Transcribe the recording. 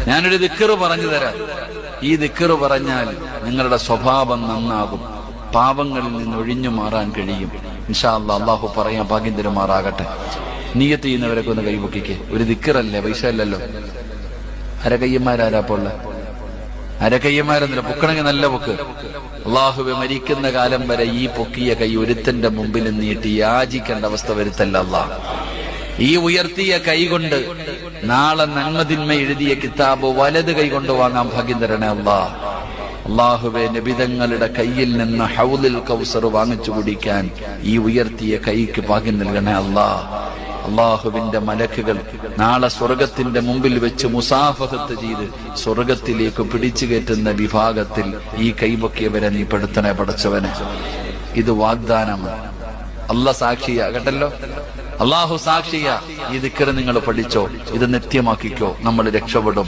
ഞാനൊരു ദിക്റ് പറഞ്ഞു തരാം. ഈ ദിക്റ് പറഞ്ഞാൽ നിങ്ങളുടെ സ്വഭാവം നന്നാകും, പാപങ്ങളിൽ നിന്ന് ഒഴിഞ്ഞു മാറാൻ കഴിയും. ഇൻഷാ അല്ലാഹ് അല്ലാഹു പറയാൻ ഭാഗ്യം തരുമാറാകട്ടെ. നിയ്യത്ത് ചെയ്യുന്നവരൊക്കെ ഒന്ന് കൈപൊക്കിക്കേ. ഒരു ദിക്റല്ലേ, പൈസ അല്ലല്ലോ. അരകയ്യന്മാരാരാപ്പോള്ള അരകയ്യന്മാരെന്നില്ല, പൊക്കണമെങ്കിൽ നല്ല പൊക്ക്. അള്ളാഹുവെ, മരിക്കുന്ന കാലം വരെ ഈ പൊക്കിയ കൈ ഒരുത്തന്റെ മുമ്പിൽ നീട്ടി യാചിക്കേണ്ട അവസ്ഥ വരുത്തല്ല അല്ലാഹ്. ഈ ഉയർത്തിയ കൈ കൊണ്ട് നാളെ നന്മതിന്മ എഴുതിയ കിതാബ് വലത് കൈ കൊണ്ട് വാങ്ങാൻ ഭാഗ്യം തരണേ അല്ലാഹ്. അള്ളാഹുവെ, നബിതങ്ങളുടെ കയ്യിൽ നിന്ന് ഹൗലുൽ കൗസർ വാങ്ങിച്ചു കുടിക്കാൻ ഈ ഉയർത്തിയ കൈക്ക് ഭാഗ്യം നൽകണേ അല്ലാഹ്. അള്ളാഹുവിന്റെ മലക്കുകൾ നാളെ സ്വർഗത്തിന്റെ മുമ്പിൽ വെച്ച് മുസാഫഹത്ത് ചെയ്ത് സ്വർഗത്തിലേക്ക് പിടിച്ചു കയറ്റുന്ന വിഭാഗത്തിൽ ഈ കൈപൊക്കിയവരെ നീ പെടുത്തണേ പടച്ചവനെ. ഇത് വാഗ്ദാനമാണ്. അല്ലാഹ് സാക്ഷിയാ കേട്ടല്ലോ. അള്ളാഹു സാക്ഷിയാ. ഈ ദിക്ർ നിങ്ങൾ പഠിച്ചോ, ഇത് നിത്യമാക്കിക്കോ, നമ്മൾ രക്ഷപ്പെടും.